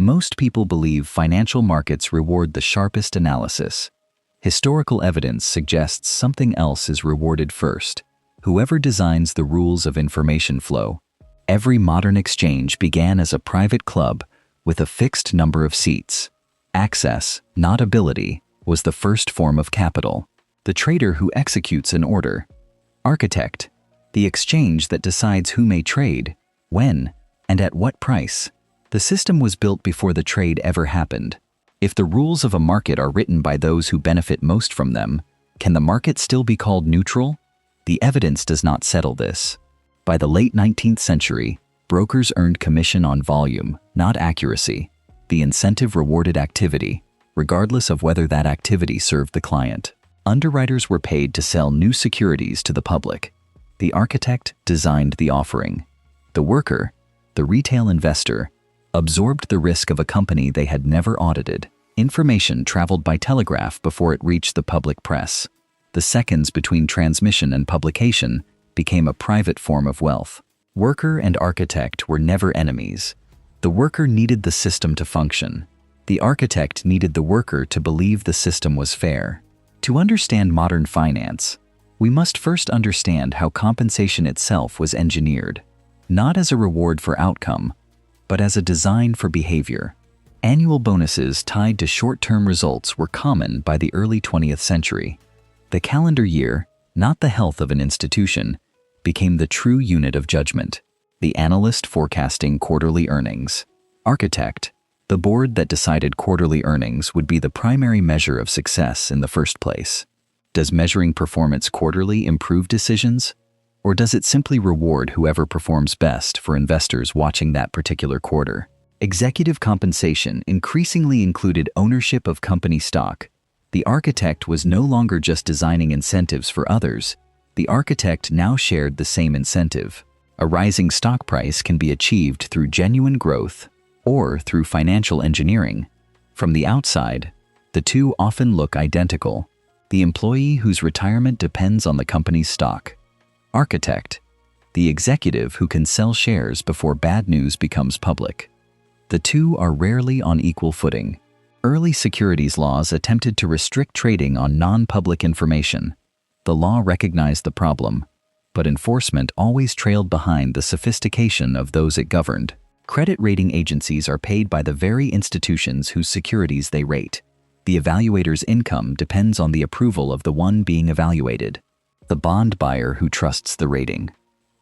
Most people believe financial markets reward the sharpest analysis. Historical evidence suggests something else is rewarded first. Whoever designs the rules of information flow. Every modern exchange began as a private club with a fixed number of seats. Access, not ability, was the first form of capital. The trader who executes an order. Architect, the exchange that decides who may trade, when, and at what price. The system was built before the trade ever happened. If the rules of a market are written by those who benefit most from them, can the market still be called neutral? The evidence does not settle this. By the late 19th century, brokers earned commission on volume, not accuracy. The incentive rewarded activity, regardless of whether that activity served the client. Underwriters were paid to sell new securities to the public. The architect designed the offering. The worker, the retail investor, absorbed the risk of a company they had never audited. Information traveled by telegraph before it reached the public press. The seconds between transmission and publication became a private form of wealth. Worker and architect were never enemies. The worker needed the system to function. The architect needed the worker to believe the system was fair. To understand modern finance, we must first understand how compensation itself was engineered, not as a reward for outcome, but as a design for behavior. Annual bonuses tied to short-term results were common by the early 20th century. The calendar year, not the health of an institution, became the true unit of judgment. The analyst forecasting quarterly earnings. Architect, the board that decided quarterly earnings would be the primary measure of success in the first place. Does measuring performance quarterly improve decisions? Or does it simply reward whoever performs best for investors watching that particular quarter? Executive compensation increasingly included ownership of company stock. The architect was no longer just designing incentives for others. The architect now shared the same incentive. A rising stock price can be achieved through genuine growth or through financial engineering. From the outside, the two often look identical. The employee whose retirement depends on the company's stock. Architect, the executive who can sell shares before bad news becomes public. The two are rarely on equal footing. Early securities laws attempted to restrict trading on non-public information. The law recognized the problem, but enforcement always trailed behind the sophistication of those it governed. Credit rating agencies are paid by the very institutions whose securities they rate. The evaluator's income depends on the approval of the one being evaluated. The bond buyer who trusts the rating.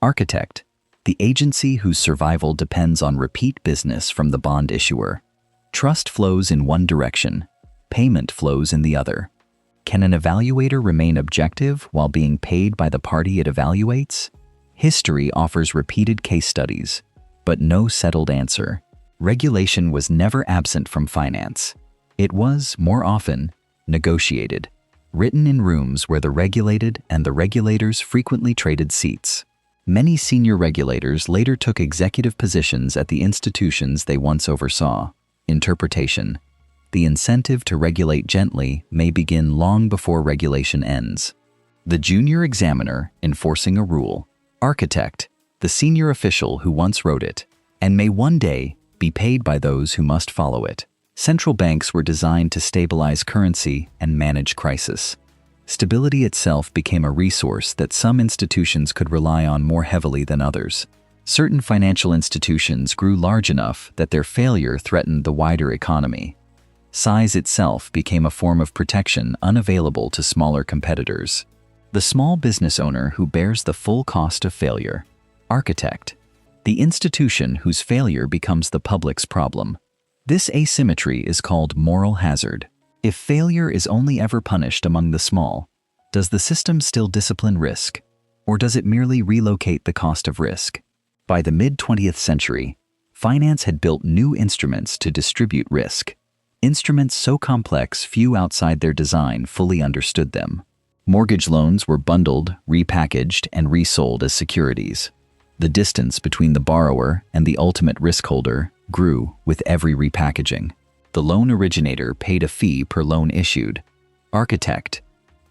Architect, the agency whose survival depends on repeat business from the bond issuer. Trust flows in one direction, payment flows in the other. Can an evaluator remain objective while being paid by the party it evaluates? History offers repeated case studies, but no settled answer. Regulation was never absent from finance. It was, more often, negotiated, written in rooms where the regulated and the regulators frequently traded seats. Many senior regulators later took executive positions at the institutions they once oversaw. Interpretation. The incentive to regulate gently may begin long before regulation ends. The junior examiner enforcing a rule. Architect, the senior official who once wrote it, and may one day be paid by those who must follow it. Central banks were designed to stabilize currency and manage crisis. Stability itself became a resource that some institutions could rely on more heavily than others. Certain financial institutions grew large enough that their failure threatened the wider economy. Size itself became a form of protection unavailable to smaller competitors. The small business owner who bears the full cost of failure. Architect, the institution whose failure becomes the public's problem. This asymmetry is called moral hazard. If failure is only ever punished among the small, does the system still discipline risk, or does it merely relocate the cost of risk? By the mid-20th century, finance had built new instruments to distribute risk. Instruments so complex few outside their design fully understood them. Mortgage loans were bundled, repackaged, and resold as securities. The distance between the borrower and the ultimate risk holder grew with every repackaging. The loan originator paid a fee per loan issued. Architect,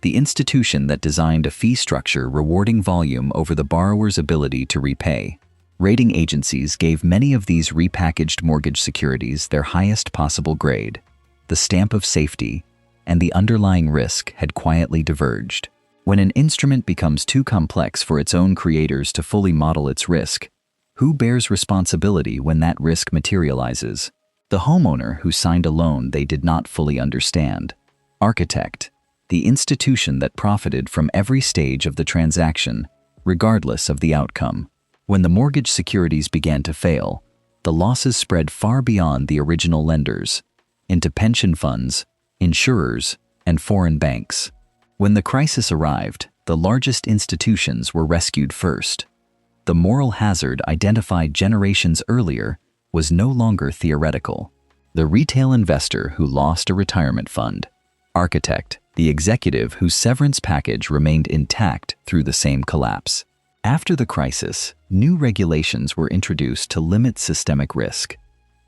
the institution that designed a fee structure rewarding volume over the borrower's ability to repay. Rating agencies gave many of these repackaged mortgage securities their highest possible grade. The stamp of safety and the underlying risk had quietly diverged. When an instrument becomes too complex for its own creators to fully model its risk, who bears responsibility when that risk materializes? The homeowner who signed a loan they did not fully understand. Architect, the institution that profited from every stage of the transaction, regardless of the outcome. When the mortgage securities began to fail, the losses spread far beyond the original lenders, into pension funds, insurers, and foreign banks. When the crisis arrived, the largest institutions were rescued first. The moral hazard identified generations earlier was no longer theoretical. The retail investor who lost a retirement fund. Architect, the executive whose severance package remained intact through the same collapse. After the crisis, new regulations were introduced to limit systemic risk.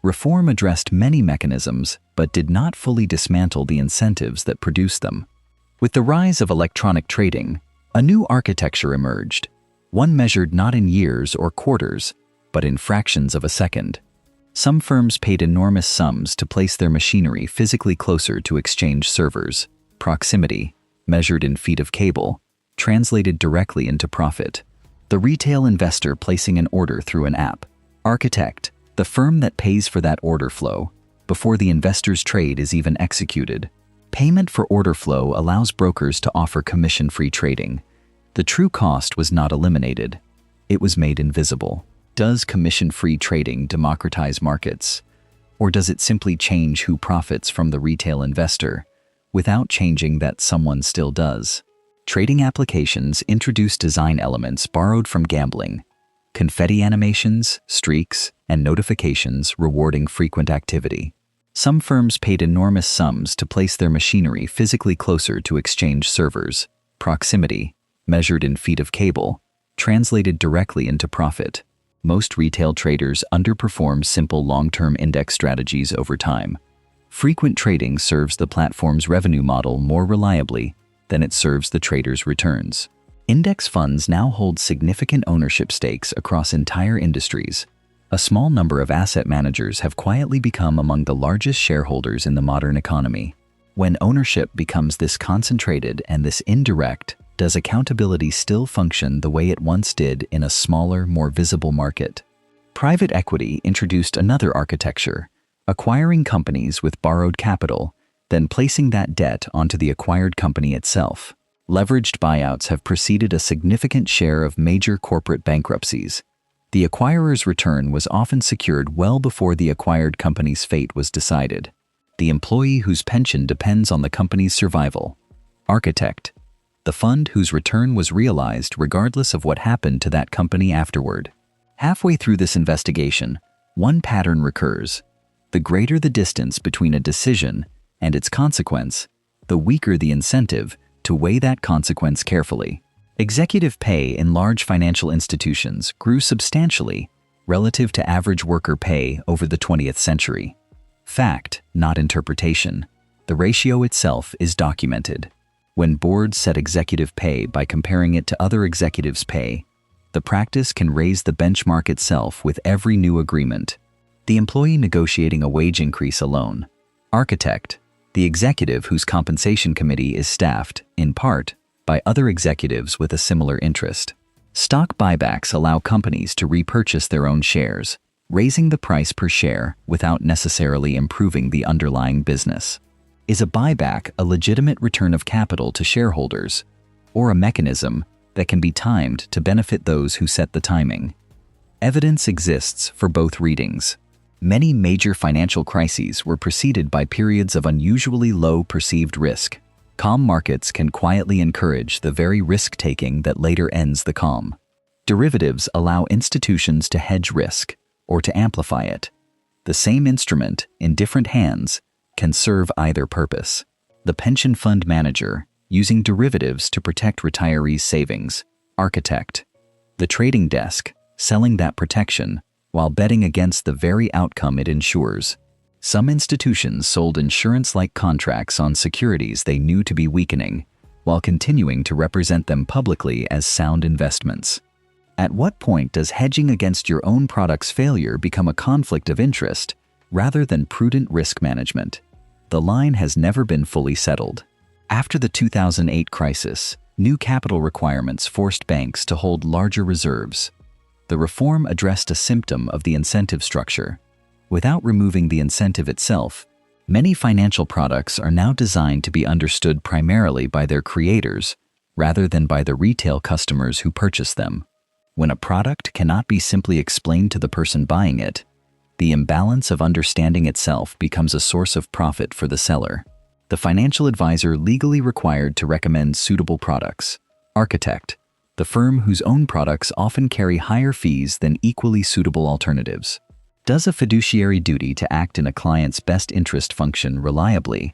Reform addressed many mechanisms but did not fully dismantle the incentives that produced them. With the rise of electronic trading, a new architecture emerged, one measured not in years or quarters, but in fractions of a second. Some firms paid enormous sums to place their machinery physically closer to exchange servers. Proximity, measured in feet of cable, translated directly into profit. The retail investor placing an order through an app. Architect, the firm that pays for that order flow before the investor's trade is even executed. Payment for order flow allows brokers to offer commission-free trading. The true cost was not eliminated. It was made invisible. Does commission-free trading democratize markets? Or does it simply change who profits from the retail investor, without changing that someone still does? Trading applications introduce design elements borrowed from gambling, confetti animations, streaks, and notifications rewarding frequent activity. Some firms paid enormous sums to place their machinery physically closer to exchange servers. Proximity, measured in feet of cable, translated directly into profit. Most retail traders underperform simple long-term index strategies over time. Frequent trading serves the platform's revenue model more reliably than it serves the trader's returns. Index funds now hold significant ownership stakes across entire industries. A small number of asset managers have quietly become among the largest shareholders in the modern economy. When ownership becomes this concentrated and this indirect, does accountability still function the way it once did in a smaller, more visible market? Private equity introduced another architecture, acquiring companies with borrowed capital, then placing that debt onto the acquired company itself. Leveraged buyouts have preceded a significant share of major corporate bankruptcies. The acquirer's return was often secured well before the acquired company's fate was decided. The employee whose pension depends on the company's survival. Architect, the fund whose return was realized regardless of what happened to that company afterward. Halfway through this investigation, one pattern recurs. The greater the distance between a decision and its consequence, the weaker the incentive to weigh that consequence carefully. Executive pay in large financial institutions grew substantially relative to average worker pay over the 20th century. Fact, not interpretation. The ratio itself is documented. When boards set executive pay by comparing it to other executives' pay, the practice can raise the benchmark itself with every new agreement. The employee negotiating a wage increase alone. Architect, the executive whose compensation committee is staffed, in part, by other executives with a similar interest. Stock buybacks allow companies to repurchase their own shares, raising the price per share without necessarily improving the underlying business. Is a buyback a legitimate return of capital to shareholders, or a mechanism that can be timed to benefit those who set the timing? Evidence exists for both readings. Many major financial crises were preceded by periods of unusually low perceived risk. Calm markets can quietly encourage the very risk-taking that later ends the calm. Derivatives allow institutions to hedge risk, or to amplify it. The same instrument, in different hands, can serve either purpose. The pension fund manager, using derivatives to protect retirees' savings. Architect, the trading desk, selling that protection while betting against the very outcome it ensures. Some institutions sold insurance-like contracts on securities they knew to be weakening, while continuing to represent them publicly as sound investments. At what point does hedging against your own product's failure become a conflict of interest rather than prudent risk management? The line has never been fully settled. After the 2008 crisis, new capital requirements forced banks to hold larger reserves. The reform addressed a symptom of the incentive structure. Without removing the incentive itself, many financial products are now designed to be understood primarily by their creators rather than by the retail customers who purchase them. When a product cannot be simply explained to the person buying it, the imbalance of understanding itself becomes a source of profit for the seller. The financial advisor legally required to recommend suitable products. Architect, the firm whose own products often carry higher fees than equally suitable alternatives. Does a fiduciary duty to act in a client's best interest function reliably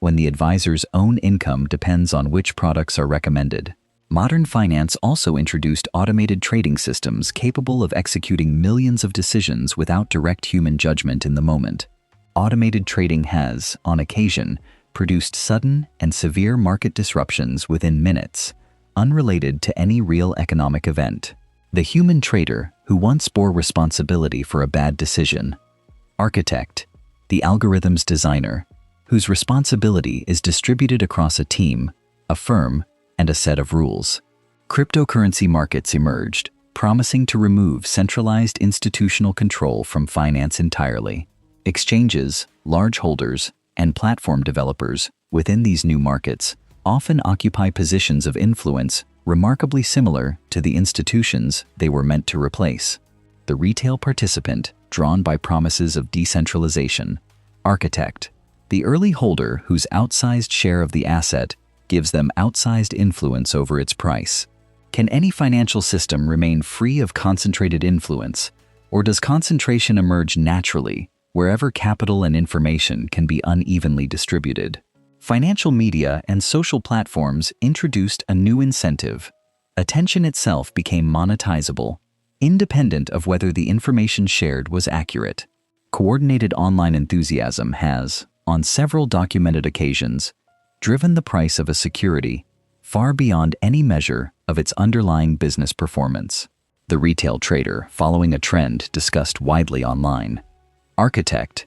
when the advisor's own income depends on which products are recommended? Modern finance also introduced automated trading systems capable of executing millions of decisions without direct human judgment in the moment. Automated trading has, on occasion, produced sudden and severe market disruptions within minutes, unrelated to any real economic event. The human trader who once bore responsibility for a bad decision. Architect, the algorithm's designer, whose responsibility is distributed across a team, a firm, and a set of rules. Cryptocurrency markets emerged, promising to remove centralized institutional control from finance entirely. Exchanges, large holders, and platform developers within these new markets often occupy positions of influence remarkably similar to the institutions they were meant to replace. The retail participant, drawn by promises of decentralization. Architect, the early holder whose outsized share of the asset gives them outsized influence over its price. Can any financial system remain free of concentrated influence, or does concentration emerge naturally wherever capital and information can be unevenly distributed? Financial media and social platforms introduced a new incentive. Attention itself became monetizable, independent of whether the information shared was accurate. Coordinated online enthusiasm has, on several documented occasions, driven the price of a security far beyond any measure of its underlying business performance. The retail trader following a trend discussed widely online. Architect,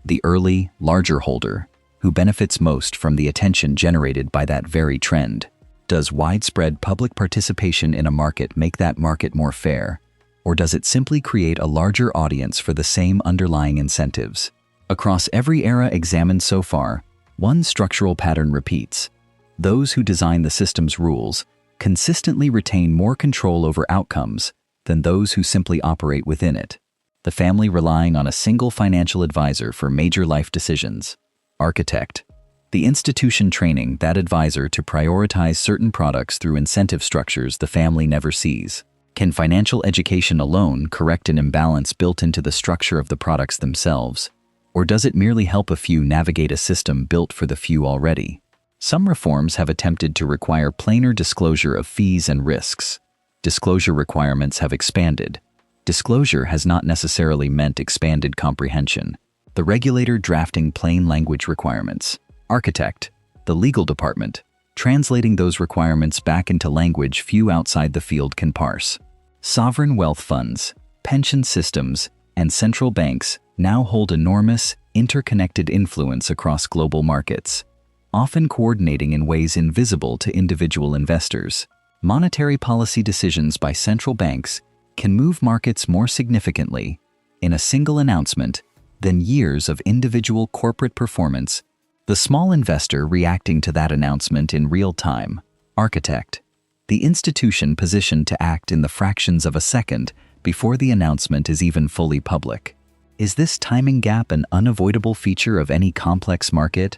the early, larger holder who benefits most from the attention generated by that very trend. Does widespread public participation in a market make that market more fair, or does it simply create a larger audience for the same underlying incentives? Across every era examined so far, one structural pattern repeats. Those who design the system's rules consistently retain more control over outcomes than those who simply operate within it. The family relying on a single financial advisor for major life decisions. Architect, the institution training that advisor to prioritize certain products through incentive structures the family never sees. Can financial education alone correct an imbalance built into the structure of the products themselves? Or does it merely help a few navigate a system built for the few already? Some reforms have attempted to require plainer disclosure of fees and risks. Disclosure requirements have expanded. Disclosure has not necessarily meant expanded comprehension. The regulator drafting plain language requirements. Architect, the legal department, translating those requirements back into language few outside the field can parse. Sovereign wealth funds, pension systems, and central banks now hold enormous, interconnected influence across global markets, often coordinating in ways invisible to individual investors. Monetary policy decisions by central banks can move markets more significantly in a single announcement than years of individual corporate performance, the small investor reacting to that announcement in real time. Architect, the institution positioned to act in the fractions of a second before the announcement is even fully public. Is this timing gap an unavoidable feature of any complex market,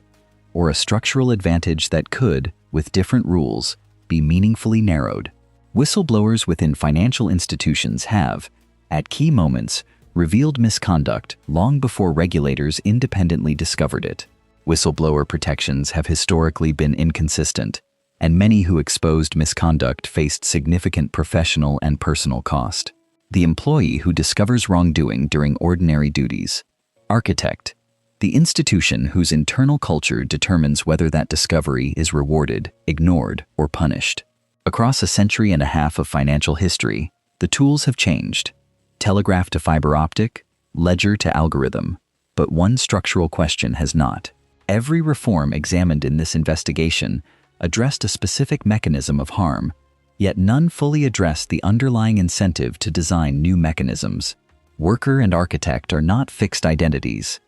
or a structural advantage that could, with different rules, be meaningfully narrowed? Whistleblowers within financial institutions have, at key moments, revealed misconduct long before regulators independently discovered it. Whistleblower protections have historically been inconsistent, and many who exposed misconduct faced significant professional and personal cost. The employee who discovers wrongdoing during ordinary duties. Architect, the institution whose internal culture determines whether that discovery is rewarded, ignored, or punished. Across a century and a half of financial history, The tools have changed. Telegraph to fiber optic, ledger to algorithm. But one structural question has not. Every reform examined in this investigation addressed a specific mechanism of harm, yet none fully addressed the underlying incentive to design new mechanisms. Worker and architect are not fixed identities.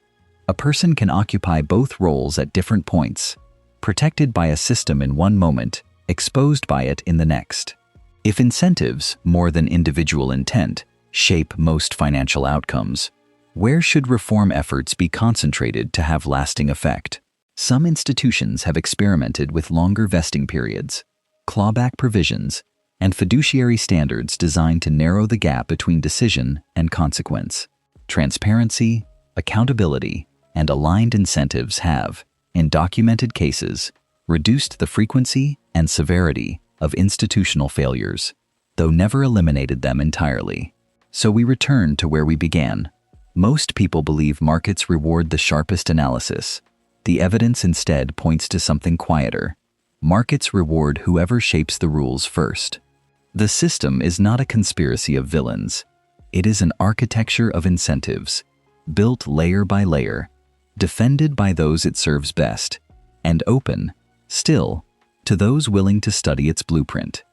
A person can occupy both roles at different points, protected by a system in one moment, exposed by it in the next. If incentives, more than individual intent, shape most financial outcomes, where should reform efforts be concentrated to have lasting effect? Some institutions have experimented with longer vesting periods, clawback provisions, and fiduciary standards designed to narrow the gap between decision and consequence. Transparency, accountability, and aligned incentives have, in documented cases, reduced the frequency and severity of institutional failures, though never eliminated them entirely. So we return to where we began. Most people believe markets reward the sharpest analysis. The evidence instead points to something quieter. Markets reward whoever shapes the rules first. The system is not a conspiracy of villains. It is an architecture of incentives, built layer by layer, defended by those it serves best, and open, still, to those willing to study its blueprint.